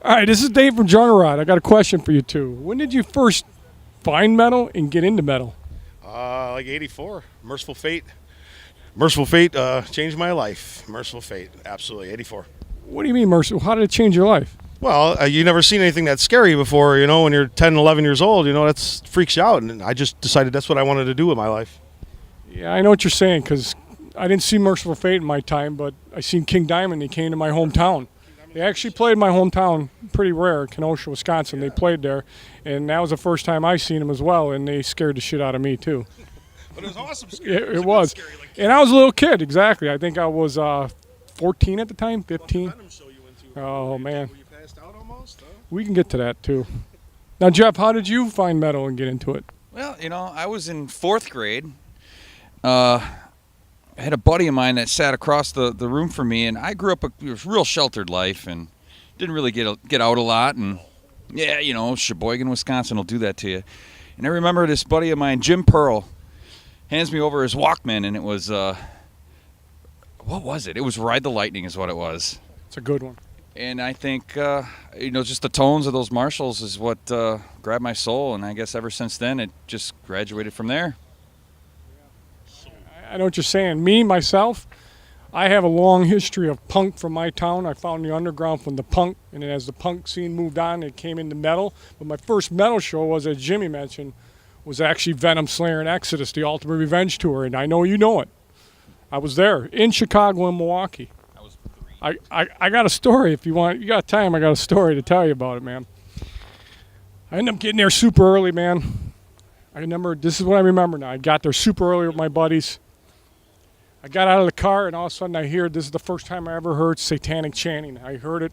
All right, this is Dave from Jungle Rod. I got a question for you two. When did you first find metal and get into metal? Like 84. Merciful Fate. Merciful Fate changed my life. Merciful Fate, absolutely. 84. What do you mean, merciful? How did it change your life? Well, you never seen anything that scary before, you know, when you're 10, 11 years old, you know, that freaks you out. And I just decided that's what I wanted to do with my life. Yeah, I know what you're saying, because I didn't see Merciful Fate in my time, but I seen King Diamond. He came to my hometown. They actually played in my hometown, pretty rare, Kenosha, Wisconsin. They played there, and that was the first time I seen them as well, and they scared the shit out of me, too. But it was awesome. It was. Scary, like, and I was a little kid, exactly. I think I was 14 at the time, 15. Oh, man. Were you passed out almost? Huh? We can get to that, too. Now, Geoff, how did you find metal and get into it? Well, you know, I was in 4th grade. I had a buddy of mine that sat across the room from me, and I grew up a real sheltered life and didn't really get out a lot. And, yeah, you know, Sheboygan, Wisconsin will do that to you. And I remember this buddy of mine, Jim Pearl, hands me over his Walkman, and it was, what was it? It was Ride the Lightning is what it was. It's a good one. And I think, you know, just the tones of those Marshalls is what grabbed my soul. And I guess ever since then, it just graduated from there. I know what you're saying. Me, myself, I have a long history of punk from my town. I found the underground from the punk, and then as the punk scene moved on, it came into metal. But my first metal show was, as Jimmy mentioned, was actually Venom, Slayer, and Exodus, the Ultimate Revenge Tour, and I know you know it. I was there in Chicago and Milwaukee. I was 3. I got a story if you want. You got time, I got a story to tell you about it, man. I ended up getting there super early, man. I remember, this is what I remember now. I got there super early with my buddies. I got out of the car, and all of a sudden I hear, this is the first time I ever heard satanic chanting. I heard it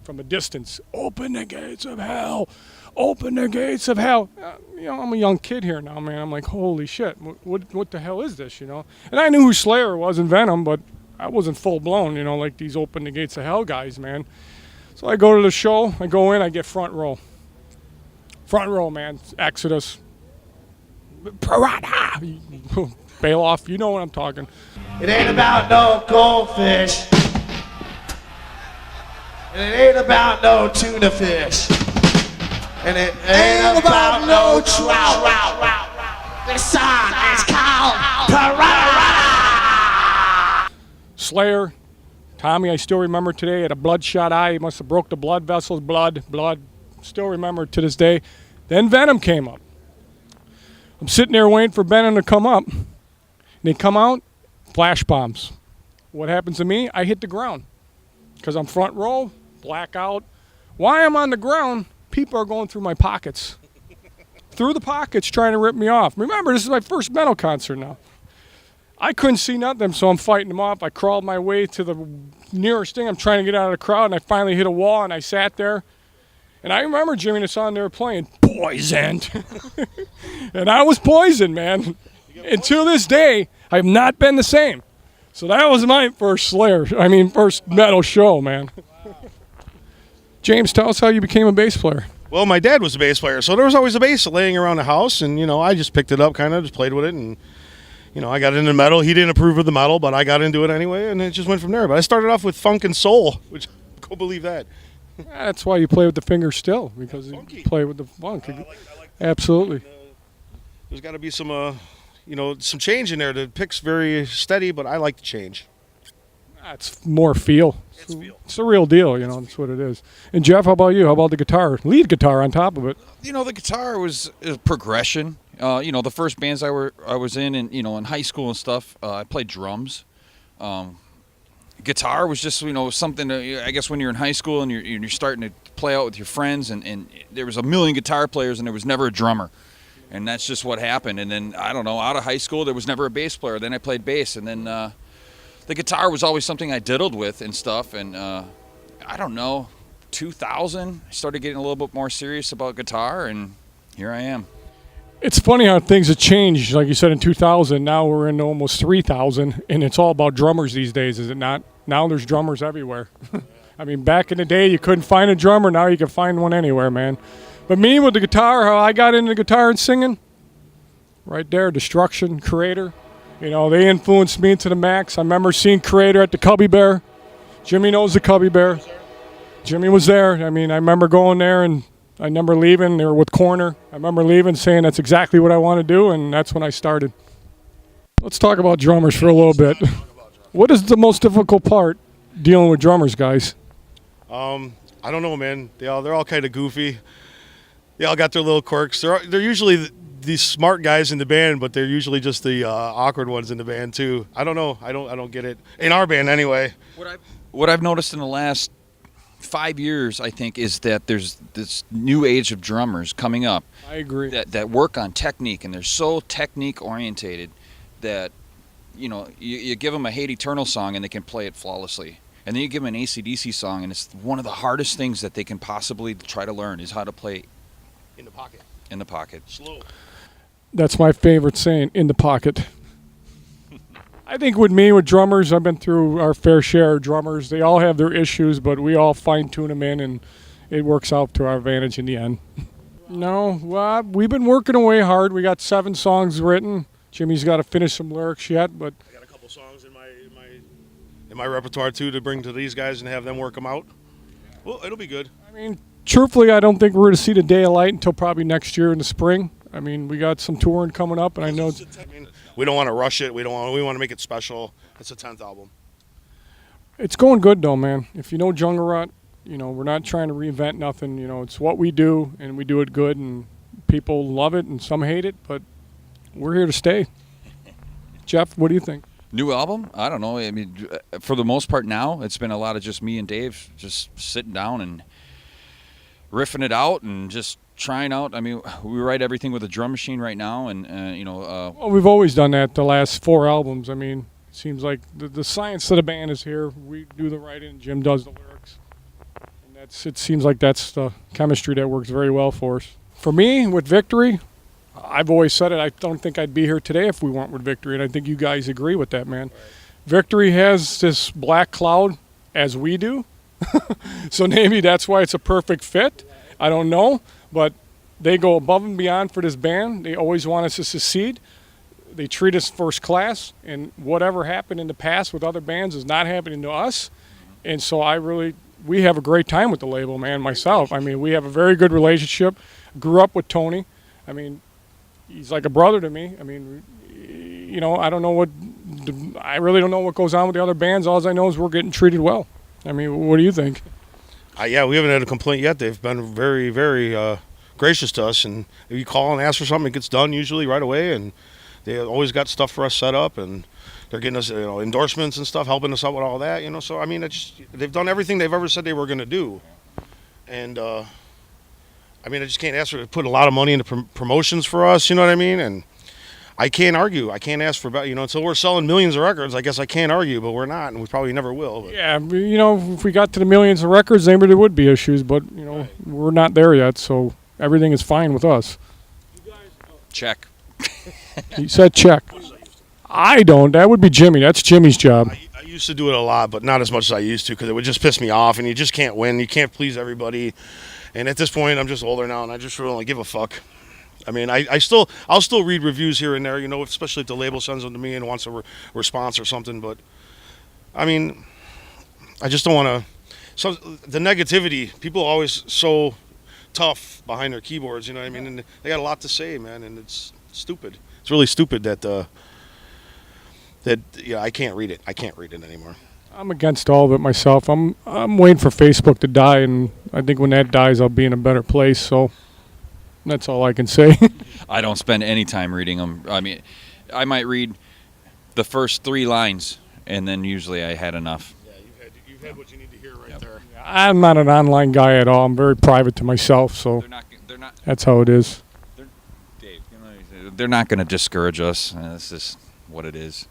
from a distance. Open the gates of hell. Open the gates of hell. You know, I'm a young kid here now, man. I'm like, holy shit, what the hell is this, you know? And I knew who Slayer was in Venom, but I wasn't full-blown, you know, like these open the gates of hell guys, man. So I go to the show. I go in. I get front row. Front row, man. Exodus. Piranha. Bail off. You know what I'm talking. It ain't about no goldfish. And it ain't about no tuna fish. And it ain't about no trout. This song is called Piranha. Slayer. Tommy, I still remember today, had a bloodshot eye. He must have broke the blood vessels. Blood. Still remember to this day. Then Venom came up. I'm sitting there waiting for Venom to come up. And they come out, flash bombs. What happens to me? I hit the ground. Because I'm front row, blackout. While I'm on the ground, people are going through my pockets. Through the pockets trying to rip me off. Remember, this is my first metal concert now. I couldn't see nothing, so I'm fighting them off. I crawled my way to the nearest thing. I'm trying to get out of the crowd, and I finally hit a wall, and I sat there. And I remember, Jimmy, the song they were playing, Poisoned. And I was poisoned, man. Until this day, I have not been the same. So that was my first first metal show, man. James, tell us how you became a bass player. Well, my dad was a bass player, so there was always a bass laying around the house, and, you know, I just picked it up, kind of, just played with it, and, you know, I got into metal. He didn't approve of the metal, but I got into it anyway, and it just went from there. But I started off with funk and soul, which, go believe that. That's why you play with the fingers still, because you play with the funk. I like Absolutely. There's got to be some, you know, some change in there. The pick's very steady, but I like the change. It's more feel. It's the real deal, you know. That's what it is. And Geoff, how about you? How about the guitar? Lead guitar on top of it. You know, the guitar was a progression. You know, the first bands I was in, and you know, in high school and stuff, I played drums. Guitar was just, you know, something that, I guess when you're in high school and you're starting to play out with your friends, and there was a million guitar players and there was never a drummer. And that's just what happened. And then, I don't know, out of high school, there was never a bass player. Then I played bass. And then the guitar was always something I diddled with and stuff. And I don't know, 2000, I started getting a little bit more serious about guitar, and here I am. It's funny how things have changed. Like you said, in 2000, now we're in almost 3,000, and it's all about drummers these days, is it not? Now there's drummers everywhere. I mean, back in the day, you couldn't find a drummer. Now you can find one anywhere, man. But me with the guitar, how I got into guitar and singing, right there, Destruction, Creator. You know, they influenced me to the max. I remember seeing Creator at the Cubby Bear. Jimmy knows the Cubby Bear. Jimmy was there. I mean, I remember going there, and I remember leaving. They were with Corner. I remember leaving, saying that's exactly what I want to do, and that's when I started. Let's talk about drummers for a little bit. What is the most difficult part dealing with drummers, guys? I don't know, man. They're all kind of goofy. They all got their little quirks. They're usually these smart guys in the band, but they're usually just the awkward ones in the band too. I don't know. I don't get it in our band anyway. What I've noticed in the last 5 years, I think, is that there's this new age of drummers coming up. I agree. That work on technique, and they're so technique orientated that you give them a Hate Eternal song and they can play it flawlessly. And then you give them an AC/DC song, and it's one of the hardest things that they can possibly try to learn is how to play In the pocket. in the pocket. Slow. That's my favorite saying, in the pocket. I think with drummers, I've been through our fair share of drummers. They all have their issues, but we all fine-tune them in, and it works out to our advantage in the end. No, well, we've been working away hard. We got 7 songs written. Jimmy's got to finish some lyrics yet, but I got a couple songs in my repertoire too to bring to these guys and have them work them out. Well, it'll be good. I mean, truthfully, I don't think we're going to see the day of light until probably next year in the spring. I mean, we got some touring coming up, and I know we don't want to rush it. We want to make it special. It's a 10th album. it's going good though, man. If you know Jungle Rot, we're not trying to reinvent nothing. It's what we do, and we do it good, and people love it, and some hate it, but we're here to stay. Geoff, what do you think? New album? I don't know. I mean, for the most part now, it's been a lot of just me and Dave just sitting down and riffing it out and just trying out. I mean, we write everything with a drum machine right now, and Well, we've always done that the last 4 albums. I mean, it seems like the science of the band is here. We do the writing, Jim does the lyrics. And it seems like that's the chemistry that works very well for us. For me, with Victory, I've always said it, I don't think I'd be here today if we weren't with Victory, and I think you guys agree with that, man. Victory has this black cloud, as we do, so maybe that's why it's a perfect fit. I don't know, but they go above and beyond for this band. They always want us to succeed. They treat us first class, and whatever happened in the past with other bands is not happening to us. And so we have a great time with the label, man, myself. I mean, we have a very good relationship. Grew up with Tony. I mean, he's like a brother to me. I mean, I really don't know what goes on with the other bands. All I know is we're getting treated well. I mean, what do you think? Yeah, we haven't had a complaint yet. They've been very, very gracious to us, and if you call and ask for something, it gets done usually right away, and they always got stuff for us set up, and they're getting us endorsements and stuff, helping us out with all that. So I mean, they've done everything they've ever said they were going to do, and I mean, I just can't ask for to put a lot of money into promotions for us. You know what I mean? And I can't argue. I can't ask for better. Until we're selling millions of records, I guess I can't argue, but we're not, and we probably never will. But. Yeah, if we got to the millions of records, maybe there would be issues, but we're not there yet, so everything is fine with us. check. He said check. I don't. That would be Jimmy. That's Jimmy's job. I used to do it a lot, but not as much as I used to, because it would just piss me off, and you just can't win. You can't please everybody. And at this point, I'm just older now, and I just really don't give a fuck. I mean, I'll still read reviews here and there, especially if the label sends them to me and wants a response or something. But I mean, I just don't want to. So the negativity, people are always so tough behind their keyboards, you know what I mean? And they got a lot to say, man, and it's stupid. It's really stupid that I can't read it. I can't read it anymore. I'm against all of it myself. I'm waiting for Facebook to die, and I think when that dies, I'll be in a better place. So that's all I can say. I don't spend any time reading them. I mean, I might read the first 3 lines, and then usually I had enough. Yeah, you've had what you need to hear right there. I'm not an online guy at all. I'm very private to myself, so They're not. that's how it is. Dave, they're not going to discourage us. This is what it is,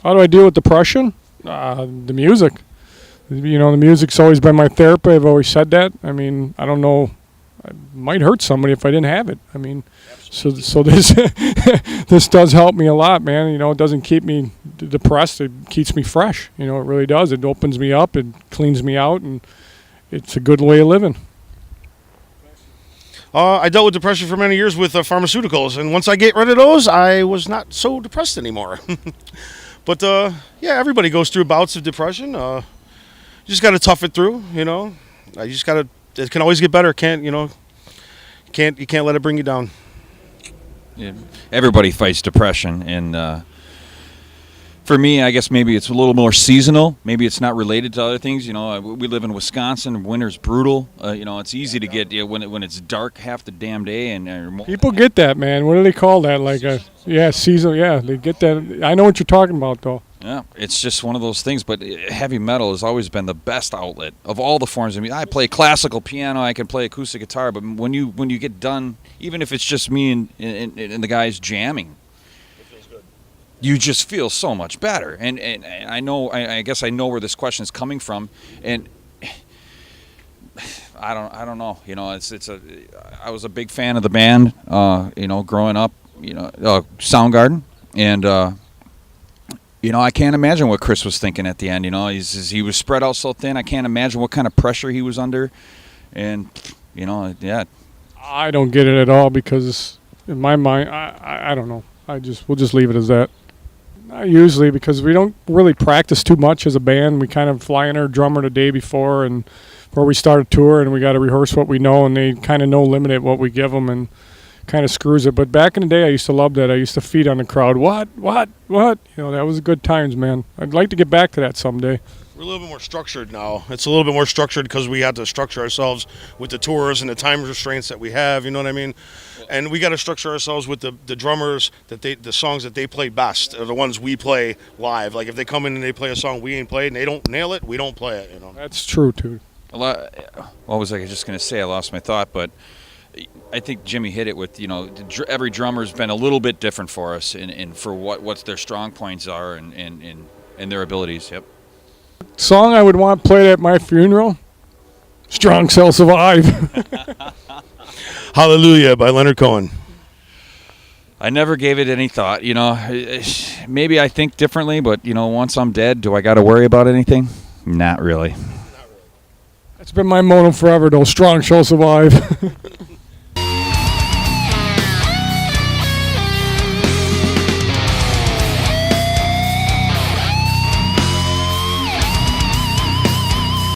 How do I deal with depression? The music. The music's always been my therapy. I've always said that. I mean, I don't know. I might hurt somebody if I didn't have it. I mean, so this this does help me a lot, man. It doesn't keep me depressed. It keeps me fresh. It really does. It opens me up. It cleans me out, and it's a good way of living. I dealt with depression for many years with pharmaceuticals, and once I get rid of those, I was not so depressed anymore. But everybody goes through bouts of depression. You just got to tough it through, I just gotta. It can always get better. Can't you know? You can't let it bring you down. Yeah. Everybody fights depression, and for me, I guess maybe it's a little more seasonal. Maybe it's not related to other things. You know, we live in Wisconsin. Winter's brutal. You know, it's easy to get when it's dark half the damn day. And People get that, man. What do they call that? Like seasonal. Yeah, they get that. I know what you're talking about, though. Yeah, it's just one of those things. But heavy metal has always been the best outlet of all the forms. I mean, I play classical piano. I can play acoustic guitar. But when you get done, even if it's just me and the guys jamming, you just feel so much better. And I know, I guess I know where this question is coming from, and I don't know. You know, I was a big fan of the band. You know, growing up, you know, Soundgarden, and you know, I can't imagine what Chris was thinking at the end. You know, he was spread out so thin. I can't imagine what kind of pressure he was under, and you know, yeah. I don't get it at all because in my mind, I don't know. We'll just leave it as that. Usually, because we don't really practice too much as a band. We kind of fly in our drummer the day before we start a tour, and we got to rehearse what we know, and they kind of know limited what we give them, and kind of screws it. But back in the day, I used to love that. I used to feed on the crowd. What? You know, that was good times, man. I'd like to get back to that someday. We're a little bit more structured now. It's a little bit more structured because we had to structure ourselves with the tours and the time restraints that we have. You know what I mean? And we got to structure ourselves with the drummers the songs that they play best are the ones we play live. Like if they come in and they play a song we ain't played and they don't nail it, we don't play it. You know. That's true too. What was I just going to say? I lost my thought, but I think Jimmy hit it with, you know, every drummer's been a little bit different for us, and for what their strong points are and their abilities. Yep. Song I would want played at my funeral: "Strong Shall Survive." Hallelujah by Leonard Cohen. I never gave it any thought. You know, maybe I think differently, but you know, once I'm dead, do I got to worry about anything? Not really. That's been my motto forever, though. Strong shall survive.